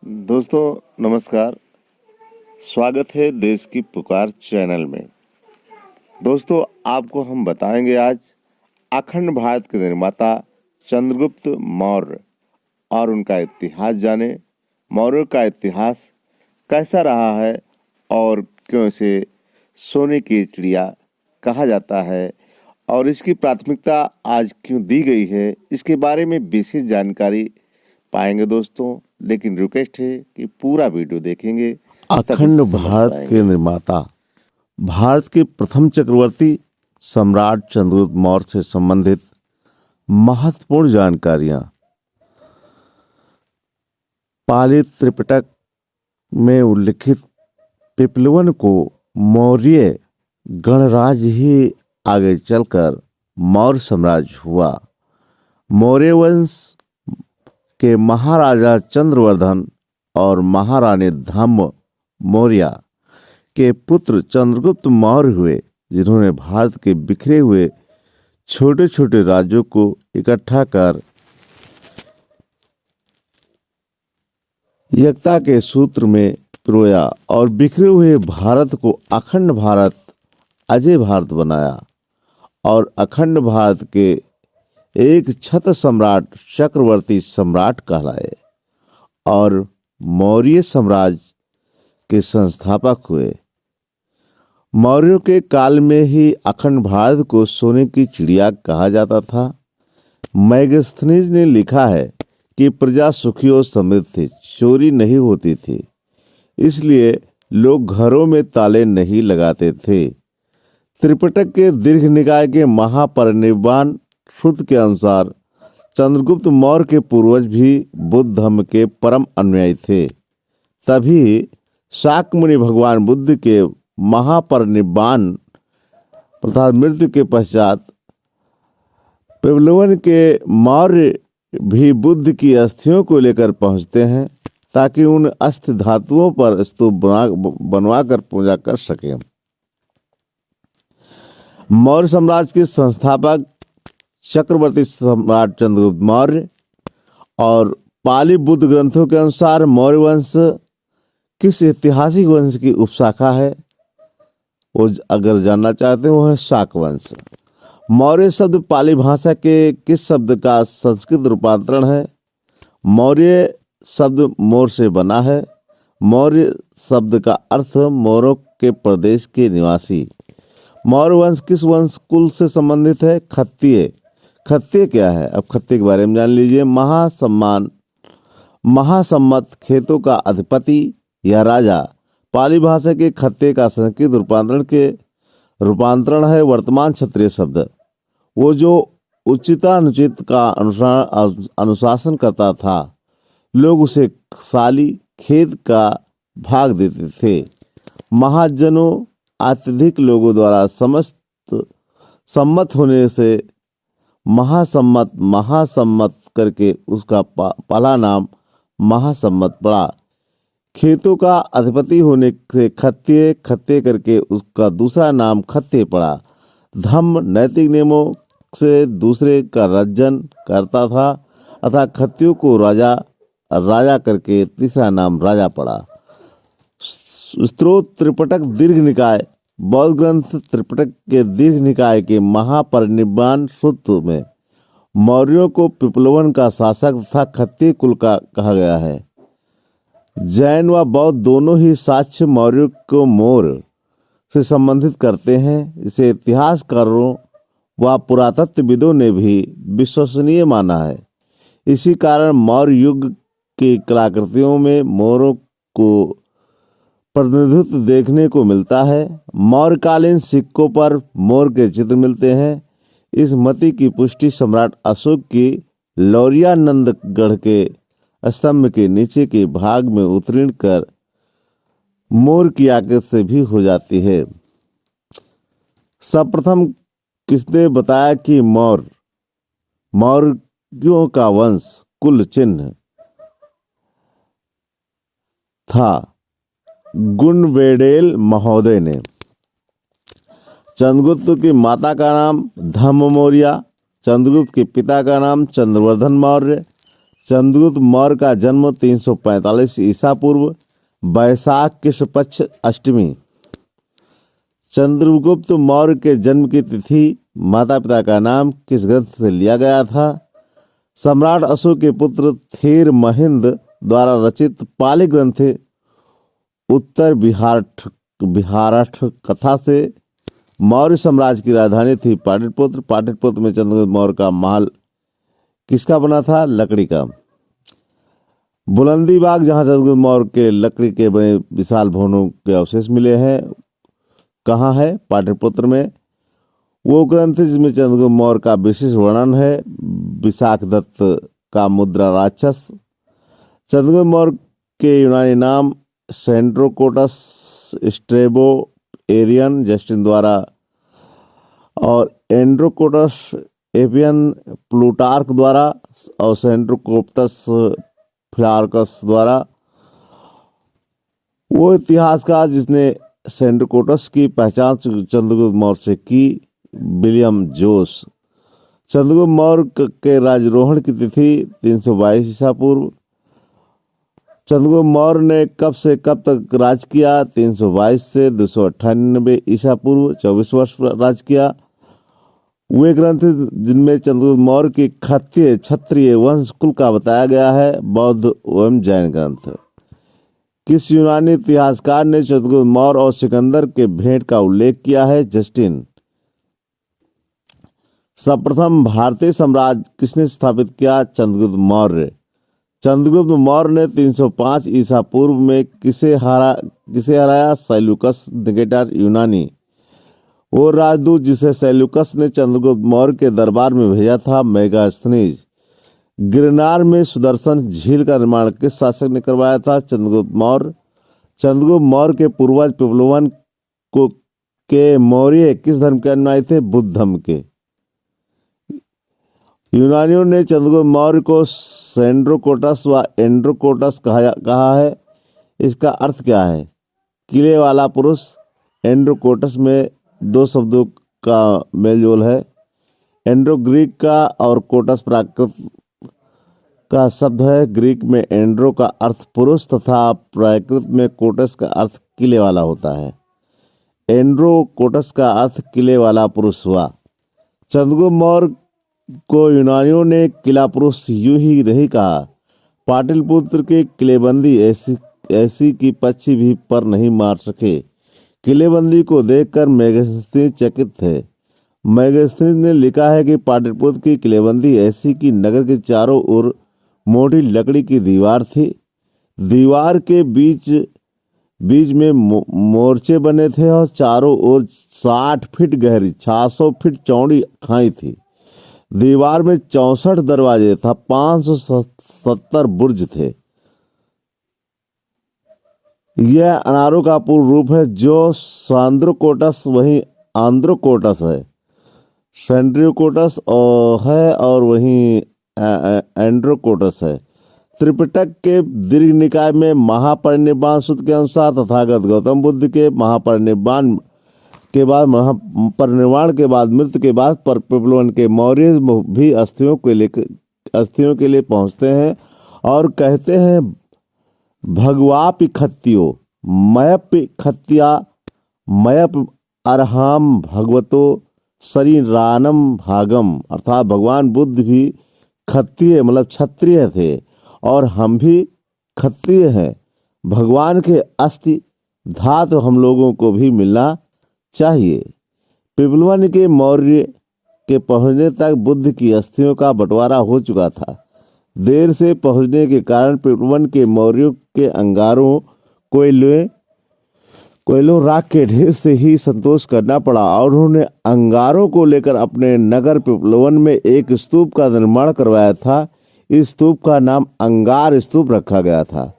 दोस्तों नमस्कार। स्वागत है देश की पुकार चैनल में। दोस्तों आपको हम बताएंगे आज अखंड भारत के निर्माता चंद्रगुप्त मौर्य और उनका इतिहास जाने। मौर्य का इतिहास कैसा रहा है और क्यों इसे सोने की चिड़िया कहा जाता है और इसकी प्राथमिकता आज क्यों दी गई है, इसके बारे में विशेष जानकारी पाएंगे दोस्तों। लेकिन रिक्वेस्ट है कि पूरा वीडियो देखेंगे। अखंड भारत के निर्माता भारत के प्रथम चक्रवर्ती सम्राट चंद्रगुप्त मौर्य से संबंधित महत्वपूर्ण जानकारियां पाली त्रिपिटक में उल्लिखित पिपलवन को मौर्य गणराज्य ही आगे चलकर मौर्य साम्राज्य हुआ। मौर्य वंश के महाराजा चंद्रवर्धन और महारानी धम्म मौर्य के पुत्र चंद्रगुप्त मौर्य हुए, जिन्होंने भारत के बिखरे हुए छोटे छोटे राज्यों को इकट्ठा कर एकता के सूत्र में पिरोया और बिखरे हुए भारत को अखंड भारत, अजय भारत बनाया और अखंड भारत के एक छत्र सम्राट चक्रवर्ती सम्राट कहलाए और मौर्य साम्राज्य के संस्थापक हुए। मौर्यों के काल में ही अखंड भारत को सोने की चिड़िया कहा जाता था। मैगस्थनीज ने लिखा है कि प्रजा सुखी और समृद्ध थी, चोरी नहीं होती थी, इसलिए लोग घरों में ताले नहीं लगाते थे। त्रिपिटक के दीर्घ निकाय के महापरिनिर्वाण सूत्र के अनुसार चंद्रगुप्त मौर्य के पूर्वज भी बुद्ध धर्म के परम अनुयायी थे। तभी शाक्य मुनि भगवान बुद्ध के महापरिनिर्वाण अर्थात मृत्यु के पश्चात पिपलवन के मौर्य भी बुद्ध की अस्थियों को लेकर पहुंचते हैं ताकि उन अस्थि धातुओं पर स्तूप बनवाकर पूजा कर सकें। मौर्य साम्राज्य के संस्थापक चक्रवर्ती सम्राट चंद्रगुप्त मौर्य और पाली बुद्ध ग्रंथों के अनुसार मौर्य वंश किस ऐतिहासिक वंश की उपशाखा है, वो अगर जानना चाहते हैं वो है शाक वंश। मौर्य शब्द पाली भाषा के किस शब्द का संस्कृत रूपांतरण है? मौर्य शब्द मोर से बना है। मौर्य शब्द का अर्थ मोरों के प्रदेश के निवासी। मौर्य वंश किस वंश कुल से संबंधित है? क्षत्रिय। क्षत्रिय क्या है, अब क्षत्रिय के बारे में जान लीजिए। महासम्मत खेतों का अधिपति या राजा। पाली भाषा के क्षत्रिय का संस्कृत रूपांतरण है वर्तमान क्षत्रिय शब्द। वो जो उचितानुचित का अनुशासन करता था, लोग उसे साली खेत का भाग देते थे। महाजनों अत्यधिक लोगों द्वारा सम्मत होने से महासम्मत करके उसका पहला नाम महासम्मत पड़ा। खेतों का अधिपति होने से खत्ते करके उसका दूसरा नाम खत्ते पड़ा। धम्म नैतिक नियमों से दूसरे का रज्जन करता था अतः खत्तियों को राजा करके तीसरा नाम राजा पड़ा। स्त्रोत त्रिपिटक दीर्घ निकाय। बौद्ध ग्रंथ त्रिपिटक के दीर्घ निकाय के महापरिनिर्वाण सूत्र में मौर्यों को पिपलवन का शासक तथा क्षत्रिय कुल का कहा गया है। जैन व बौद्ध दोनों ही साक्ष्य मौर्यों को मौर्य से संबंधित करते हैं। इसे इतिहासकारों व पुरातत्वविदों ने भी विश्वसनीय माना है। इसी कारण मौर्य युग की कलाकृतियों में मौर्यों को प्रतिनिधित्व देखने को मिलता है। मौर्यकालीन सिक्कों पर मोर के चित्र मिलते हैं। इस मति की पुष्टि सम्राट अशोक की लौरियानंदगढ़ के स्तंभ के नीचे के भाग में उत्कीर्ण कर मोर की आकृति से भी हो जाती है। सर्वप्रथम किसने बताया कि मौर्यों का वंश कुल चिन्ह था? गुणवेडेल महोदय ने। चंद्रगुप्त की माता का नाम धम्म मौर्य, चंद्रगुप्त के पिता का नाम चंद्रवर्धन मौर्य, चंद्रगुप्त मौर्य का जन्म 345 ईसा पूर्व वैशाख कृष्ण पक्ष अष्टमी। चंद्रगुप्त मौर्य के जन्म की तिथि, माता पिता का नाम किस ग्रंथ से लिया गया था? सम्राट अशोक के पुत्र थेर महिंद द्वारा रचित पाली ग्रंथ उत्तर बिहारठ कथा से। मौर्य साम्राज्य की राजधानी थी पाटलिपुत्र। पाटलिपुत्र में चंद्रगुप्त मौर्य का महल किसका बना था? लकड़ी का। बुलंदी बाग, जहां चंद्रगुप्त मौर्य के लकड़ी के बने विशाल भवनों के अवशेष मिले हैं, कहाँ है? पाटलिपुत्र में। वो ग्रंथ जिसमें चंद्रगुप्त मौर्य का विशेष वर्णन है, विशाख दत्त का मुद्रा राक्षस। चंद्रगुप्त मौर्य के यूनानी नाम सेंड्रोकोटस, स्ट्रेबो, एरियन जस्टिन द्वारा और एंड्रोकोटस एपियन प्लूटार्क द्वारा और सेंड्रोकोप्टस फिलार्कस द्वारा। वो इतिहासकार जिसने सेंड्रोकोटस की पहचान चंद्रगुप्त मौर्य से की, विलियम जोस। चंद्रगुप्त मौर्य के राजरोहण की तिथि 322 ईसा पूर्व। चंद्रगुप्त मौर्य ने कब से कब तक राज किया? 322 से 298 ईसा पूर्व, 24 वर्ष राज किया। वे ग्रंथ जिनमें चंद्रगुप्त मौर्य की खत्तीय क्षत्रिय वंश कुल का बताया गया है, बौद्ध एवं जैन ग्रंथ। किस यूनानी इतिहासकार ने चंद्रगुप्त मौर्य और सिकंदर के भेंट का उल्लेख किया है? जस्टिन। सर्वप्रथम भारतीय साम्राज्य किसने स्थापित किया? चंद्रगुप्त मौर्य। चंद्रगुप्त मौर्य ने 305 ईसा पूर्व में किसे हराया? सेल्यूकस निकेटर, यूनानी। वो राजदूत जिसे सेल्यूकस ने चंद्रगुप्त मौर्य के दरबार में भेजा था, मेगास्थनीज। गिरनार में सुदर्शन झील का निर्माण किस शासक ने करवाया था? चंद्रगुप्त मौर्य। चंद्रगुप्त मौर्य के पूर्वज पिपलवन के मौर्य किस धर्म के अनुयायी थे? बुद्ध धर्म के। यूनानियों ने चंद्रगुप्त मौर्य को सेंड्रोकोटस व एंड्रोकोटस कहा है। इसका अर्थ क्या है? किले वाला पुरुष। एंड्रोकोटस में दो शब्दों का मेलजोल है। एंड्रो ग्रीक का और कोटस प्राकृत का शब्द है। ग्रीक में एंड्रो का अर्थ पुरुष तथा प्राकृत में कोटस का अर्थ किले वाला होता है। एंड्रो कोटस का अर्थ किले वाला पुरुष हुआ। चंद्रगुप्त मौर्य को यूनानियों ने किला पुरुष यूं ही नहीं कहा। पाटलिपुत्र के किलेबंदी ऐसी की पक्षी भी पर नहीं मार सके। किलेबंदी को देखकर मेगास्थनीज चकित थे। मेगास्थनीज ने लिखा है कि पाटलिपुत्र की किलेबंदी ऐसी की नगर के चारों ओर मोटी लकड़ी की दीवार थी। दीवार के बीच में मोर्चे बने थे और चारों ओर 60 फीट गहरी 600 फीट चौड़ी खाई थी। दीवार में 64 दरवाजे था, 570 बुर्ज थे। यह अनारों का पूर्ण रूप है, जो सांद्रोकोटस वहीं आंद्रोकोटस है, सेंड्रियोकोटस है और वहीं एंड्रोकोटस है। त्रिपिटक के दीर्घ निकाय में महापरिनिर्वाण सूत्र के अनुसार तथागत गौतम बुद्ध के महापरिनिर्वाण के बाद मृत्यु के बाद पर पिपलवन के मौर्य भी अस्थियों के लिए पहुंचते हैं और कहते हैं, भगवापि खत्तियो मयपि खत्तिया मयप अरहाम भगवतो शरीरानम भागम। अर्थात भगवान बुद्ध भी खत्तिय मतलब क्षत्रिय थे और हम भी खत्तिय हैं। भगवान के अस्थि धातु हम लोगों को भी मिलना चाहिए। पिपलवन के मौर्य के पहुंचने तक बुद्ध की अस्थियों का बंटवारा हो चुका था। देर से पहुंचने के कारण पिपलवन के मौर्यों के अंगारों कोयलों राख के ढेर से ही संतोष करना पड़ा और उन्होंने अंगारों को लेकर अपने नगर पिपलवन में एक स्तूप का निर्माण करवाया था। इस स्तूप का नाम अंगार स्तूप रखा गया था।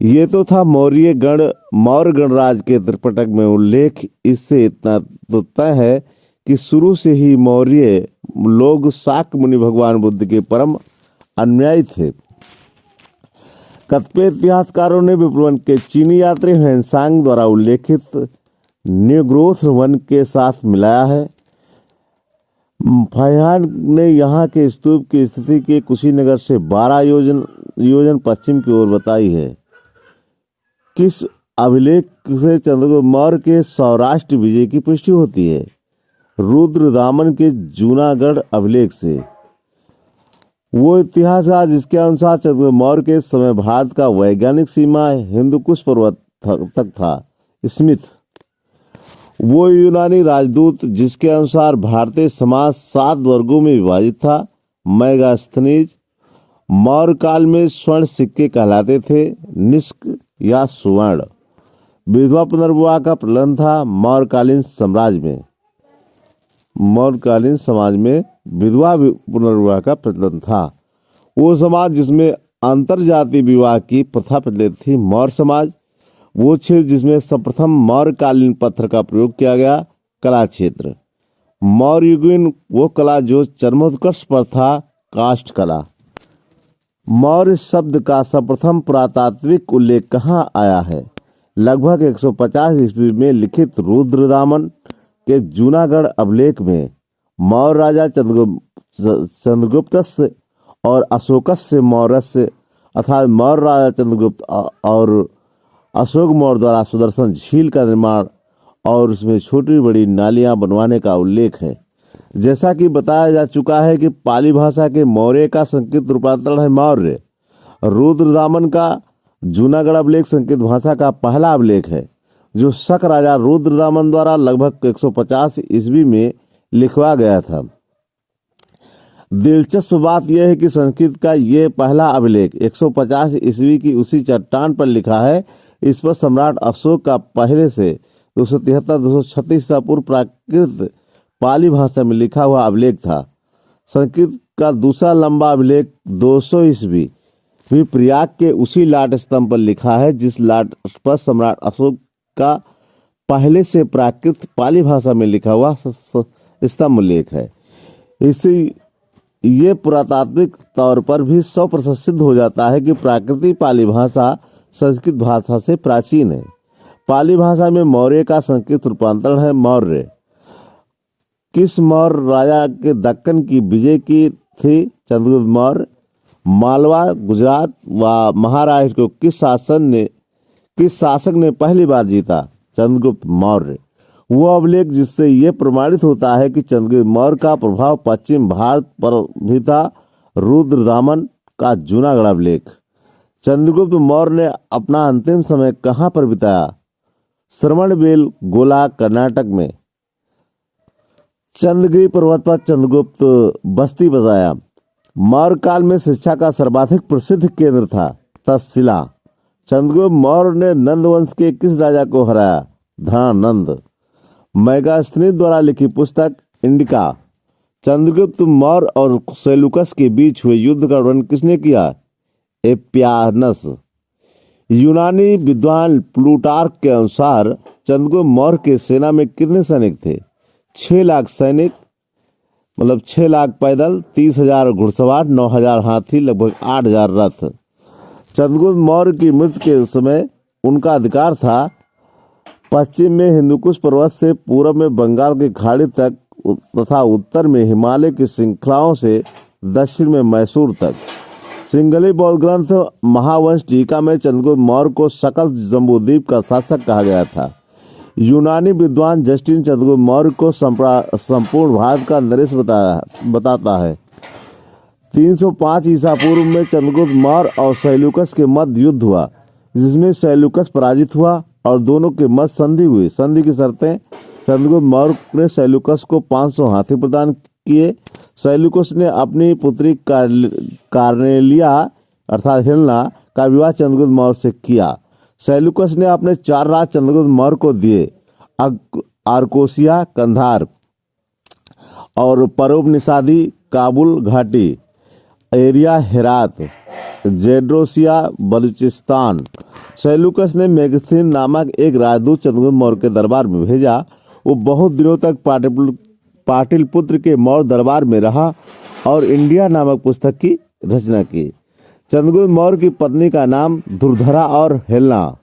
ये तो था मौर्य गणराज के त्रिपिटक में उल्लेख। इससे इतना तो तय है कि शुरू से ही मौर्य लोग शाक्य मुनि भगवान बुद्ध के परम अनुयायी थे। कतिपय इतिहासकारों ने पिपलवन के चीनी यात्री ह्वेनसांग द्वारा उल्लेखित न्यू ग्रोथ वन के साथ मिलाया है। फाहियान ने यहाँ के स्तूप की स्थिति के कुशीनगर से 12 योजन पश्चिम की ओर बताई है। किस अभिलेख से चंद्रगुप्त मौर्य के सौराष्ट्र विजय की पुष्टि होती है? रुद्रदामन के जूनागढ़ अभिलेख से। वो इतिहास है जिसके अनुसार चंद्रगुप्त मौर्य के समय भारत का वैज्ञानिक सीमा हिंदुकुश पर्वत तक था। स्मिथ। वो यूनानी राजदूत जिसके अनुसार भारतीय समाज 7 वर्गों में विभाजित था। मैगास्थनीज। मौर्य काल में स्वर्ण सिक्के कहलाते थे, निष्क या सुवर्ण। विधवा पुनर्विवाह का प्रचलन था मौर्यकालीन साम्राज्य में। मौर्यकालीन समाज में विधवा पुनर्विवाह का प्रचलन था। वो समाज जिसमें अंतरजातीय विवाह की प्रथा प्रचलित थी मौर्य समाज। वो क्षेत्र जिसमें सर्वप्रथम मौर्यकालीन पत्थर का प्रयोग किया गया कला क्षेत्र। मौर्ययुगीन वो कला जो चरमोत्कर्ष पर था काष्ठ कला। मौर्य शब्द का सर्वप्रथम पुरातात्विक उल्लेख कहाँ आया है? लगभग 150 ईस्वी में लिखित रुद्रदामन के जूनागढ़ अभिलेख में मौर्य राजा चंद्रगुप्तस्य और अशोकस्य मौर्यस्य अर्थात मौर्य राजा चंद्रगुप्त और अशोक मौर्य द्वारा सुदर्शन झील का निर्माण और उसमें छोटी बड़ी नालियां बनवाने का उल्लेख है। जैसा कि बताया जा चुका है कि पाली भाषा के मौर्य का संस्कृत रूपांतरण है मौर्य। रुद्रदामन का जूनागढ़ अभिलेख संस्कृत भाषा का पहला अभिलेख है जो शक राजा रुद्रदामन द्वारा लगभग 150 ईस्वी में लिखवा गया था। दिलचस्प बात यह है कि संस्कृत का यह पहला अभिलेख 150 ईस्वी की उसी चट्टान पर लिखा है। इस पर सम्राट अशोक का पहले से 273-236 ईसा पूर्व प्राकृत पाली भाषा में लिखा हुआ अभिलेख था। संस्कृत का दूसरा लंबा अभिलेख 200 ईस्वी भी प्रयाग के उसी लाट स्तंभ पर लिखा है जिस लाट पर सम्राट अशोक का पहले से प्राकृत पाली भाषा में लिखा हुआ स्तंभ उल्लेख है। इसी ये पुरातात्विक तौर पर भी 100% सिद्ध हो जाता है कि प्राकृतिक पाली भाषा संस्कृत भाषा से प्राचीन है। पाली भाषा में मौर्य का संस्कृत रूपांतरण है मौर्य। किस मौर्य राजा के दक्कन की विजय की थी चंद्रगुप्त मौर्य? मालवा, गुजरात व महाराष्ट्र को किस शासक ने पहली बार जीता? चंद्रगुप्त मौर्य। वो अभिलेख जिससे यह प्रमाणित होता है कि चंद्रगुप्त मौर्य का प्रभाव पश्चिम भारत पर भी था। रुद्रदामन का जूनागढ़ अभिलेख। चंद्रगुप्त मौर्य ने अपना अंतिम समय कहाँ पर बिताया? श्रवणबेल गोला, कर्नाटक में। चंद्रगिरी पर्वत पर चंद्रगुप्त बस्ती बसाया। मौर्य काल में शिक्षा का सर्वाधिक प्रसिद्ध केंद्र था तक्षशिला। चंद्रगुप्त मौर्य ने नंद वंश के किस राजा को हराया? धनानंद। मैगास्थनीज द्वारा लिखी पुस्तक इंडिका। चंद्रगुप्त मौर्य और सेल्यूकस के बीच हुए युद्ध का वर्णन किसने किया? एपियानस। यूनानी विद्वान प्लूटार्क के अनुसार चंद्रगुप्त मौर्य के सेना में कितने सैनिक थे? 6 लाख सैनिक, मतलब 6 लाख पैदल, 30,000 घुड़सवार, 9,000 हाथी, लगभग 8,000 रथ। चंद्रगुप्त मौर्य की मृत्यु के समय उनका अधिकार था पश्चिम में हिंदुकुश पर्वत से पूर्व में बंगाल की खाड़ी तक तथा उत्तर में हिमालय की श्रृंखलाओं से दक्षिण में मैसूर तक। सिंगली बौद्ध ग्रंथ महावंश टीका में चंद्रगुप्त मौर्य को सकल जम्बूद्वीप का शासक कहा गया था। यूनानी विद्वान जस्टिन चंद्रगुप्त मौर्य को संपूर्ण भारत का नरेश बताता है। 305 ईसा पूर्व में चंद्रगुप्त मौर्य और सेल्यूकस के मध्य युद्ध हुआ जिसमें सेल्यूकस पराजित हुआ और दोनों के मध्य संधि हुई। संधि की शर्तें: चंद्रगुप्त मौर्य ने सेल्यूकस को 500 हाथी प्रदान किए। सेल्यूकस ने अपनी पुत्री कार्नेलिया अर्थात हेलेना का विवाह चंद्रगुप्त मौर्य से किया। सेल्यूकस ने अपने 4 राज चंद्रगुप्त मौर्य को दिए: आर्कोसिया, कंधार और परोपनिषादी काबुल घाटी, area Herat, Gedrosia Balochistan. Seleucus ने मेगस्थीन नामक एक राजदूत चंद्रगुप्त मौर्य के दरबार में भेजा। वो बहुत दिनों तक पाटलिपुत्र के मौर्य दरबार में रहा और इंडिया नामक पुस्तक की रचना की। चंद्रगुप्त मौर्य की पत्नी का नाम दुर्धरा और हेलेना।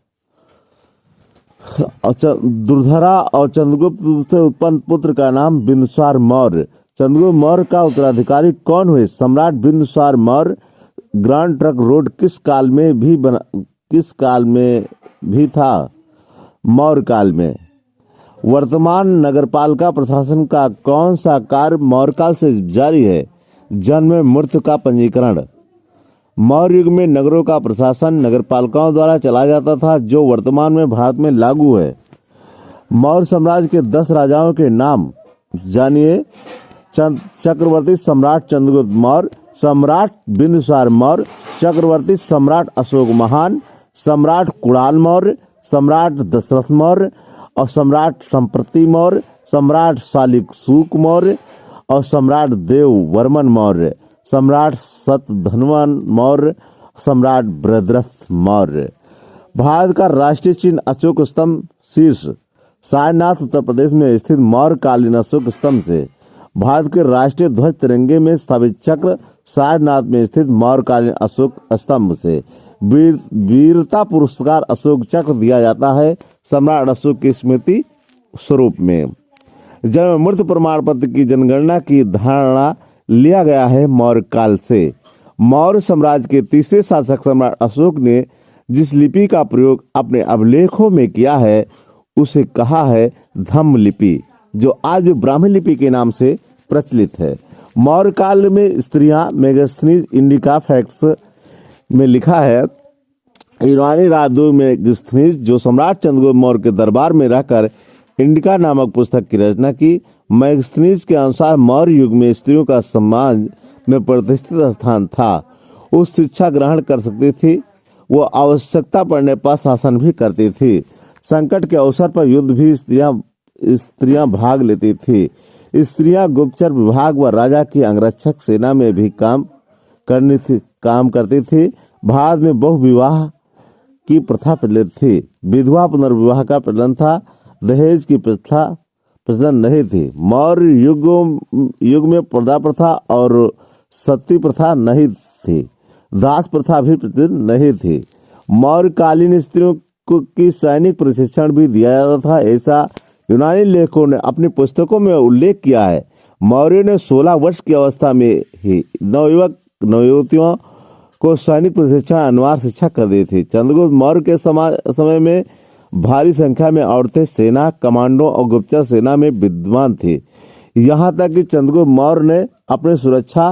दुर्धरा और चंद्रगुप्त से उत्पन्न पुत्र का नाम बिंदुसार मौर्य। चंद्रगुप्त मौर्य का उत्तराधिकारी कौन हुए? सम्राट Bindusara Maurya. Grand trunk road किस काल में भी था? मौर्य काल में। वर्तमान नगरपालिका प्रशासन का कौन सा कार्य मौर्य काल से जारी है? जन्म मृत्यु का पंजीकरण। मौर्य युग में नगरों का प्रशासन नगरपालिकाओं द्वारा चलाया जाता था, जो वर्तमान में भारत में लागू है। मौर्य साम्राज्य के 10 राजाओं के नाम जानिए। चक्रवर्ती सम्राट चंद्रगुप्त मौर्य, सम्राट बिंदुसार मौर्य, चक्रवर्ती सम्राट अशोक महान, सम्राट कुणाल मौर्य, सम्राट दशरथ मौर्य और सम्राट संप्रति मौर्य, सम्राट शालिक मौर्य और सम्राट देव वर्मन मौर्य, सम्राट शतधन्वन मौर्य, सम्राट बृहद्रथ मौर्य। भारत का राष्ट्रीय चिन्ह अशोक स्तंभ शीर्ष। सारनाथ उत्तर प्रदेश में स्थित मौर्य कालीन अशोक स्तंभ से। भारत के राष्ट्रीय ध्वज तिरंगे में स्थापित चक्र सारनाथ में स्थित मौर्य कालीन अशोक स्तंभ से। वीरता पुरस्कार अशोक चक्र दिया जाता है सम्राट अशोक की स्मृति स्वरूप में। जन्म मृत्यु प्रमाण पत्र की जनगणना की धारणा लिया गया है मौर्य काल से। मौर्य साम्राज्य के तीसरे शासक सम्राट अशोक ने जिस लिपि का प्रयोग अपने अभिलेखों में किया है उसे कहा है धम्म लिपि, जो आज भी ब्राह्मी लिपि के नाम से प्रचलित है। मौर्य काल में स्त्रियां मेगास्थनीज इंडिका फैक्ट्स में लिखा है, यूनानी राजदूत मेगास्थनीज जो सम्राट चंद्रगुप्त मौर्य के दरबार में रहकर इंडिका नामक पुस्तक की रचना की। मेगास्थनीज के अनुसार मौर्य युग में स्त्रियों का समाज में प्रतिष्ठित स्थान था। वो शिक्षा ग्रहण कर सकती थी, वो आवश्यकता पड़ने पर शासन भी करती थी। संकट के अवसर पर युद्ध भी स्त्रियां भाग लेती थी। स्त्रियां गुप्तचर विभाग व राजा की अंगरक्षक सेना में भी काम करती थी। भारत में बहु विवाह की प्रथा प्रचलित थी। विधवा पुनर्विवाह का प्रचलन था। दहेज की प्रचलन नहीं थी। मौर्य युग में पर्दा प्रथा और सती प्रथा नहीं थी। दास प्रथा भी प्रचलित नहीं थी। मौर्य कालीन स्त्रियों की सैनिक प्रशिक्षण भी दिया जाता था, ऐसा यूनानी लेखकों ने अपनी पुस्तकों में उल्लेख किया है। मौर्य ने 16 वर्ष की अवस्था में ही नवयुवतियों को सैनिक प्रशिक्षण अनिवार्य शिक्षा कर दी थी। चंद्रगुप्त मौर्य के समय में भारी संख्या में औरतें सेना, कमांडो और गुप्तचर सेना में विद्यमान थी। यहाँ तक कि चंद्रगुप्त मौर्य ने अपने सुरक्षा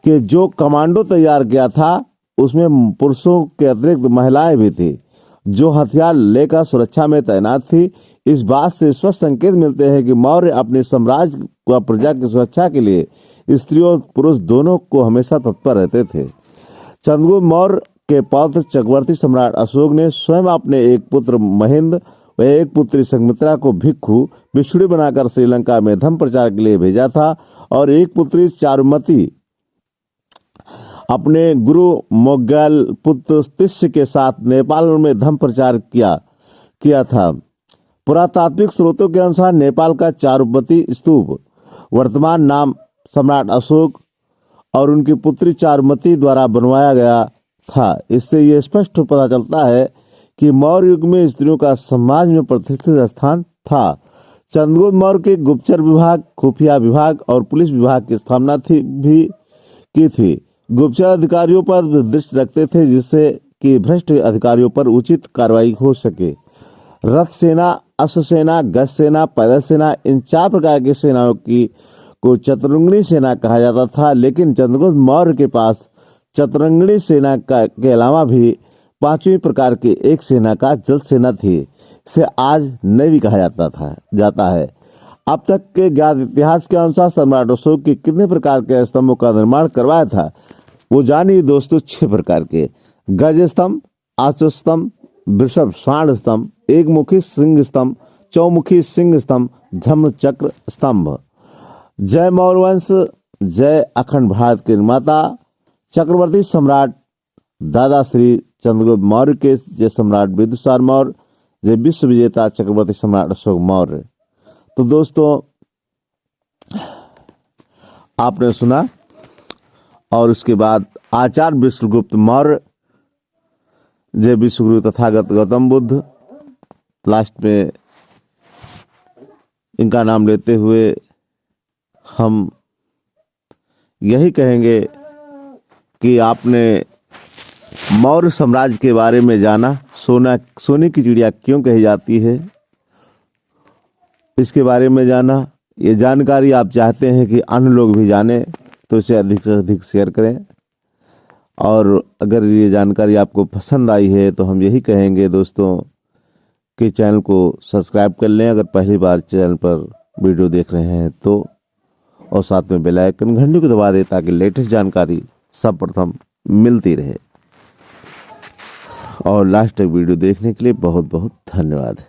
के जो कमांडो तैयार किया था उसमें पुरुषों के अतिरिक्त महिलाएं भी थी, जो हथियार लेकर सुरक्षा में तैनात थी। इस बात से स्पष्ट संकेत मिलते हैं कि मौर्य अपने साम्राज्य व प्रजा की सुरक्षा के लिए स्त्री और पुरुष दोनों को हमेशा तत्पर रहते थे। चंद्रगुप्त मौर्य के पौत्र चक्रवर्ती सम्राट अशोक ने स्वयं अपने एक पुत्र महिंद व एक पुत्री संघमित्रा को भिक्षु बिछुड़ी बनाकर श्रीलंका में धर्म प्रचार के लिए भेजा था और एक पुत्री चारुमती अपने गुरु मोगल पुत्र तिष्य के साथ नेपाल में धर्म प्रचार किया था। पुरातात्विक स्रोतों के अनुसार नेपाल का चारुमती स्तूप वर्तमान नाम सम्राट अशोक और उनकी पुत्री चारुमती द्वारा बनवाया गया था। इससे यह स्पष्ट पता चलता है कि मौर्य युग में स्त्रियों का समाज में प्रतिष्ठित स्थान था। चंद्रगुप्त मौर्य के गुप्तचर विभाग, खुफिया विभाग और पुलिस विभाग की स्थापना की थी। गुप्तचर अधिकारियों पर दृष्टि रखते थे जिससे कि भ्रष्ट अधिकारियों पर उचित कार्रवाई हो सके। रथ सेना, अश्व सेना, गज सेना, पैदल सेना, इन 4 प्रकार की सेनाओं को चतुरंगिणी सेना कहा जाता था। लेकिन चंद्रगुप्त मौर्य के पास चतुरंगिणी सेना के अलावा भी 5वीं प्रकार की एक सेना का जल सेना थी। इसे आज नेवी कहा जाता है। अब तक के ज्ञात इतिहास के अनुसार सम्राट अशोक के कितने प्रकार के स्तंभों का निर्माण करवाया था वो जानिए दोस्तों। 6 प्रकार के: गज स्तंभ, अश्व स्तंभ, वृषभ स्वाण स्तंभ, एक मुखी सिंह स्तंभ, चौमुखी सिंह स्तंभ, धम्म चक्र स्तंभ। जय मौर्य वंश, जय अखंड भारत के निर्माता चक्रवर्ती सम्राट दादा श्री चंद्रगुप्त मौर्य के जय सम्राट बिंदुसार मौर्य, जय विश्व विजेता चक्रवर्ती सम्राट अशोक मौर्य। तो दोस्तों आपने सुना, और उसके बाद आचार्य विश्वगुप्त मौर्य, जय विश्वगुरु तथागत गौतम बुद्ध, लास्ट में इनका नाम लेते हुए हम यही कहेंगे कि आपने मौर्य साम्राज्य के बारे में जाना, सोने की चिड़िया क्यों कही जाती है, इसके बारे में जाना। ये जानकारी आप चाहते हैं कि अन्य लोग भी जाने तो इसे अधिक से अधिक शेयर करें। और अगर ये जानकारी आपको पसंद आई है तो हम यही कहेंगे दोस्तों कि चैनल को सब्सक्राइब कर लें अगर पहली बार चैनल पर वीडियो देख रहे हैं तो, और साथ में बेल आइकन घंटी को दबा दें ताकि लेटेस्ट जानकारी सर्वप्रथम मिलती रहे। और लास्ट तक वीडियो देखने के लिए बहुत बहुत धन्यवाद।